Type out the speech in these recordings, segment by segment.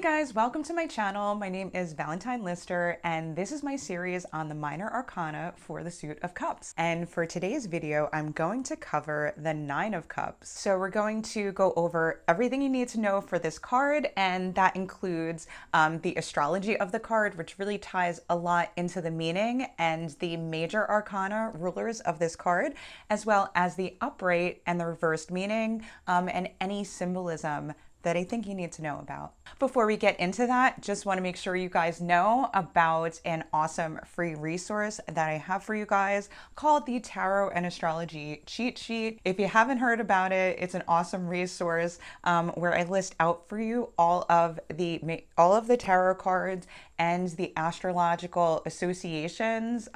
guys, welcome to my channel. My name is valentinelister and this is my series on the minor arcana for the suit of cups. And for today's video, I'm going to cover the 9 of cups. So we're going to go over everything you need to know for this card, and that includes the astrology of the card, which really ties a lot into the meaning, and the major arcana rulers of this card, as well as the upright and the reversed meaning, and any symbolism that I think you need to know about. Before we get into that, just want to make sure you guys know about an awesome free resource that I have for you guys called the Tarot and Astrology Cheat Sheet. If you haven't heard about it, it's an awesome resource where I list out for you all of the tarot cards and the astrological associations,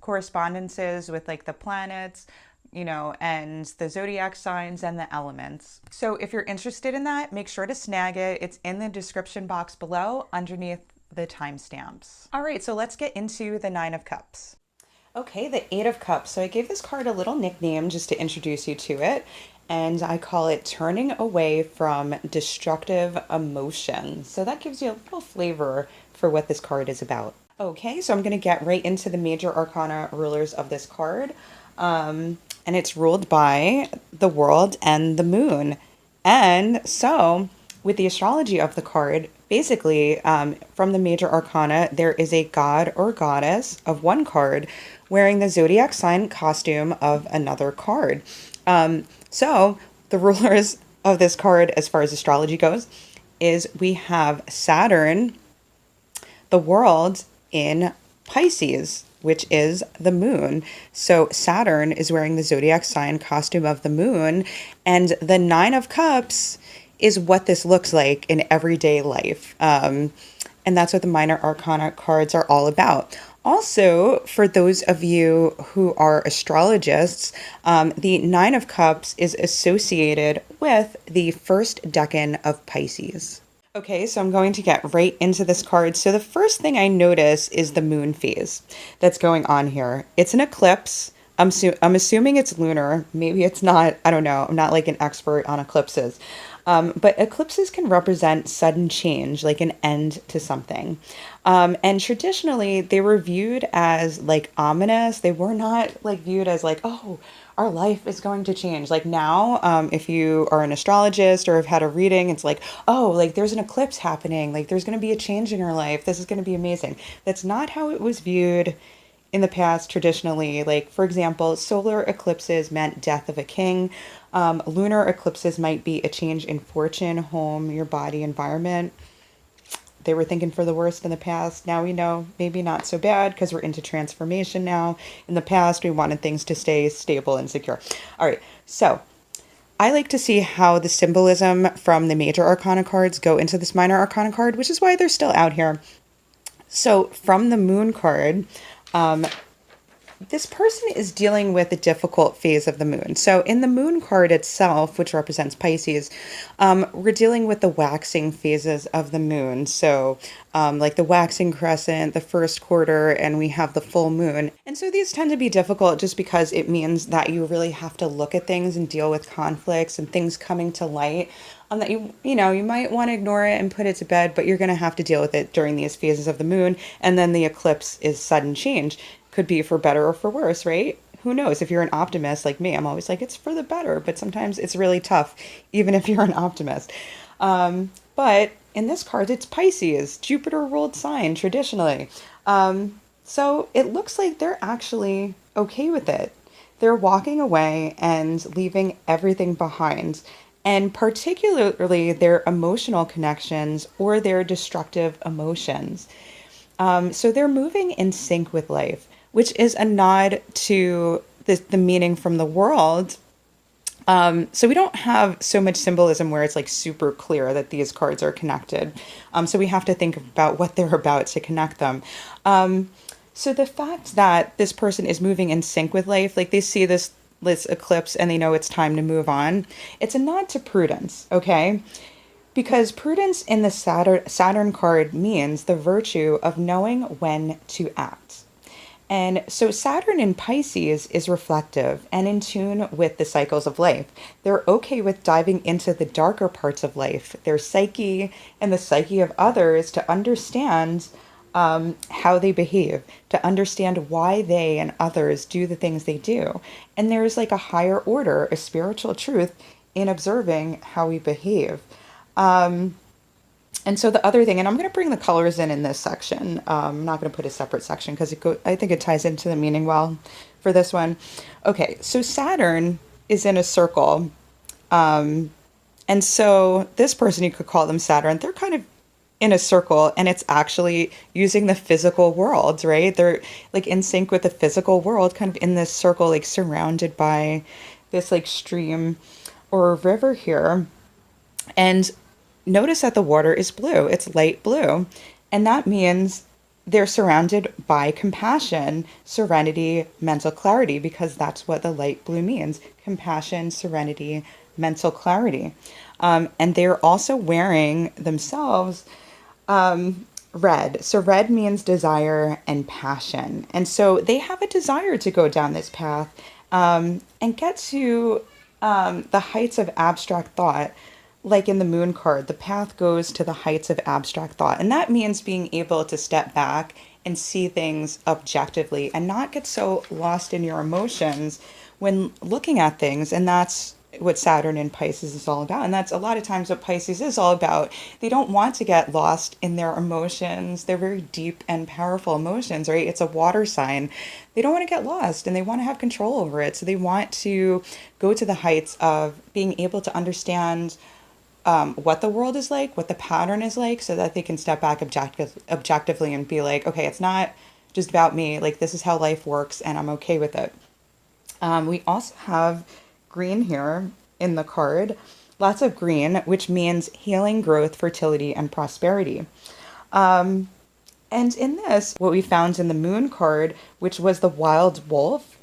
correspondences with like the planets, you know, and the zodiac signs and the elements. So if you're interested in that, make sure to snag it. It's in the description box below underneath the timestamps. All right, so let's get into the 9 of Cups. Okay, the 8 of Cups. So I gave this card a little nickname just to introduce you to it, and I call it turning away from destructive emotions. So that gives you a little flavor for what this card is about. Okay, so I'm going to get right into the major arcana rulers of this card. And it's ruled by the world and the moon. And so with the astrology of the card, basically from the major arcana, there is a god or goddess of one card wearing the zodiac sign costume of another card. So the rulers of this card, as far as astrology goes, is we have Saturn, the world, in Pisces, which is the moon. So Saturn is wearing the zodiac sign costume of the moon, and the 9 of Cups is what this looks like in everyday life. And that's what the minor arcana cards are all about. Also, for those of you who are astrologists, the 9 of Cups is associated with the first decan of Pisces. Okay, so I'm going to get right into this card. So the first thing I notice is the moon phase that's going on here. It's an eclipse. I'm assuming it's lunar. Maybe it's not. I don't know. I'm not like an expert on eclipses. But eclipses can represent sudden change, like an end to something. And traditionally, they were viewed as like ominous. They were not like viewed as like, oh, our life is going to change. Like now, if you are an astrologist or have had a reading, it's like, oh, like there's an eclipse happening. Like there's going to be a change in your life. This is going to be amazing. That's not how it was viewed in the past traditionally. Like, for example, solar eclipses meant death of a king. Lunar eclipses might be a change in fortune, home, your body, environment. They were thinking for the worst in the past. Now we know maybe not so bad because we're into transformation now. In the past, we wanted things to stay stable and secure. All right, so I like to see how the symbolism from the major arcana cards go into this minor arcana card, which is why they're still out here. So from the moon card, this person is dealing with a difficult phase of the moon. So in the moon card itself, which represents Pisces, we're dealing with the waxing phases of the moon. So like the waxing crescent, the first quarter, and we have the full moon. And so these tend to be difficult just because it means that you really have to look at things and deal with conflicts and things coming to light. That you might want to ignore it and put it to bed, but you're going to have to deal with it during these phases of the moon. And then the eclipse is sudden change. Could be for better or for worse, right? Who knows? If you're an optimist like me, I'm always like, it's for the better, but sometimes it's really tough, even if you're an optimist. But in this card, it's Pisces, Jupiter ruled sign traditionally. So it looks like they're actually okay with it. They're walking away and leaving everything behind, and particularly their emotional connections or their destructive emotions. So they're moving in sync with life, which is a nod to the meaning from the world. So we don't have so much symbolism where it's like super clear that these cards are connected. So we have to think about what they're about to connect them. So the fact that this person is moving in sync with life, like they see this eclipse and they know it's time to move on, it's a nod to prudence, okay? Because prudence in the Saturn card means the virtue of knowing when to act. And so Saturn in Pisces is reflective and in tune with the cycles of life. They're okay with diving into the darker parts of life, their psyche and the psyche of others, to understand how they behave, to understand why they and others do the things they do. And there's like a higher order, a spiritual truth in observing how we behave. And so the other thing, and I'm going to bring the colors in this section. I'm not going to put a separate section because I think it ties into the meaning well for this one. Okay, so Saturn is in a circle. And so this person, you could call them Saturn, they're kind of in a circle, and it's actually using the physical world, right? They're like in sync with the physical world, kind of in this circle, like surrounded by this like stream or river here. And notice that the water is blue, it's light blue. And that means they're surrounded by compassion, serenity, mental clarity, because that's what the light blue means: compassion, serenity, mental clarity. And they're also wearing themselves red. So red means desire and passion. And so they have a desire to go down this path and get to the heights of abstract thought. Like in the moon card, the path goes to the heights of abstract thought. And that means being able to step back and see things objectively and not get so lost in your emotions when looking at things. And that's what Saturn in Pisces is all about. And that's a lot of times what Pisces is all about. They don't want to get lost in their emotions. They're very deep and powerful emotions, right? It's a water sign. They don't want to get lost and they want to have control over it. So they want to go to the heights of being able to understand what the world is like, what the pattern is like, so that they can step back objectively and be like, okay, it's not just about me. Like, this is how life works and I'm okay with it. We also have green here in the card, lots of green, which means healing, growth, fertility, and prosperity. And in this, what we found in the moon card, which was the wild wolf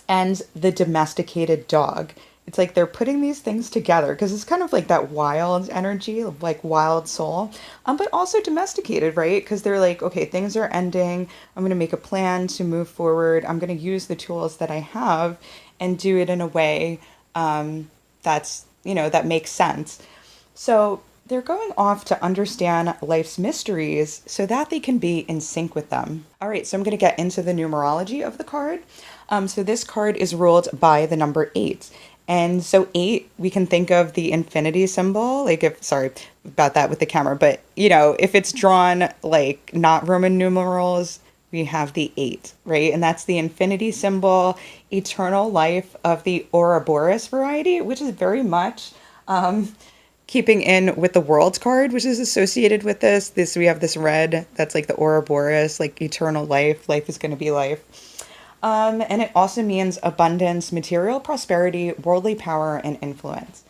and the domesticated dog. It's like they're putting these things together because it's kind of like that wild energy, like wild soul, but also domesticated, right? Because they're like, okay, things are ending. I'm going to make a plan to move forward. I'm going to use the tools that I have and do it in a way that's, that makes sense. So they're going off to understand life's mysteries so that they can be in sync with them. All right, so I'm going to get into the numerology of the card. So this card is ruled by the number 8. And so 8, we can think of the infinity symbol, sorry about that with the camera, but if it's drawn like not Roman numerals, we have the 8, right? And that's the infinity symbol, eternal life of the Ouroboros variety, which is very much keeping in with the world card, which is associated with this. We have this red, that's like the Ouroboros, like eternal life. Life is going to be life. And it also means abundance, material prosperity, worldly power, and influence.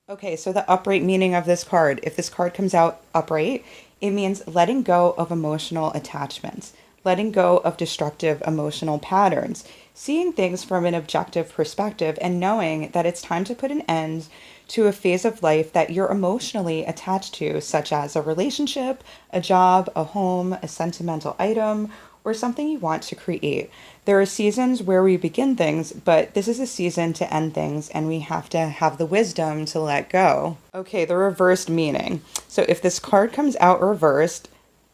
Okay, so the upright meaning of this card. If this card comes out upright, it means letting go of emotional attachments, letting go of destructive emotional patterns, seeing things from an objective perspective, and knowing that it's time to put an end to a phase of life that you're emotionally attached to, such as a relationship, a job, a home, a sentimental item, or something you want to create. There are seasons where we begin things, but this is a season to end things, and we have to have the wisdom to let go. Okay, the reversed meaning. So if this card comes out reversed,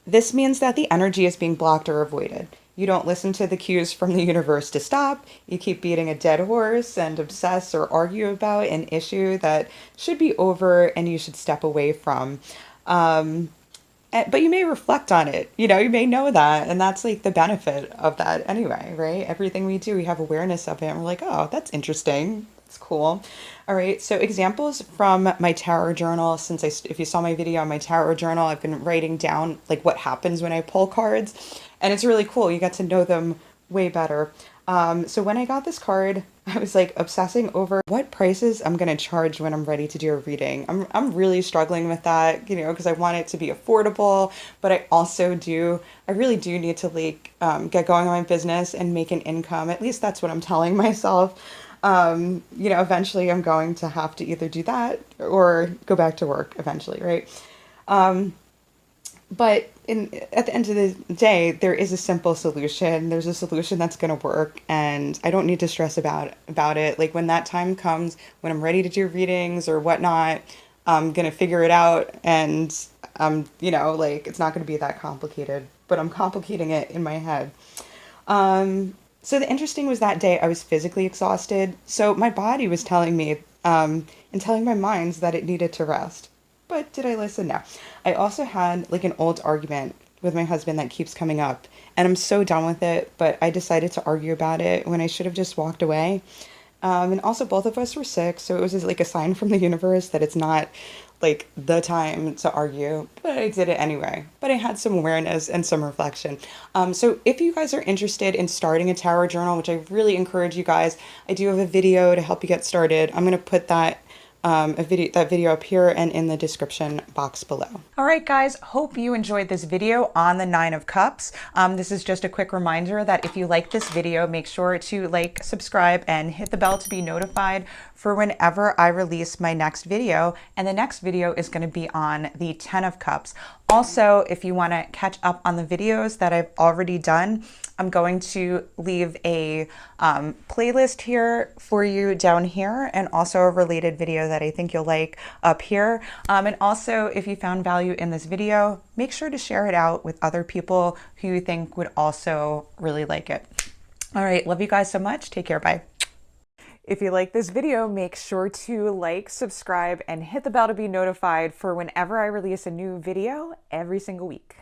this means that the energy is being blocked or avoided. You don't listen to the cues from the universe to stop. You keep beating a dead horse and obsess or argue about an issue that should be over and you should step away from. But you may reflect on it, you may know that, and that's like the benefit of that anyway, right? Everything we do, we have awareness of it, and we're like, oh, that's interesting. That's cool. All right, so examples from my tarot journal. If you saw my video on my tarot journal, I've been writing down like what happens when I pull cards, and it's really cool. You get to know them way better. So when I got this card, I was like obsessing over what prices I'm going to charge when I'm ready to do a reading. I'm really struggling with that, because I want it to be affordable, but I really do need to get going on my business and make an income. At least that's what I'm telling myself. Eventually I'm going to have to either do that or go back to work eventually, right? But at the end of the day, there is a simple solution. There's a solution that's going to work, and I don't need to stress about it. Like when that time comes, when I'm ready to do readings or whatnot, I'm going to figure it out, and like it's not going to be that complicated, but I'm complicating it in my head. So the interesting was that day I was physically exhausted. So my body was telling me, and telling my mind that it needed to rest. But did I listen? No. I also had like an old argument with my husband that keeps coming up, and I'm so done with it, but I decided to argue about it when I should have just walked away. And also both of us were sick, so it was just like a sign from the universe that it's not like the time to argue, but I did it anyway. But I had some awareness and some reflection. So if you guys are interested in starting a tarot journal, which I really encourage you guys, I do have a video to help you get started. I'm going to put that video up here and in the description box below. All right, guys, hope you enjoyed this video on the Nine of Cups. This is just a quick reminder that if you like this video, make sure to like, subscribe, and hit the bell to be notified for whenever I release my next video. And the next video is going to be on the Ten of Cups. Also, if you want to catch up on the videos that I've already done, I'm going to leave a playlist here for you down here, and also a related video that I think you'll like up here. And also, if you found value in this video, make sure to share it out with other people who you think would also really like it. All right, love you guys so much. Take care. Bye. If you like this video, make sure to like, subscribe, and hit the bell to be notified for whenever I release a new video every single week.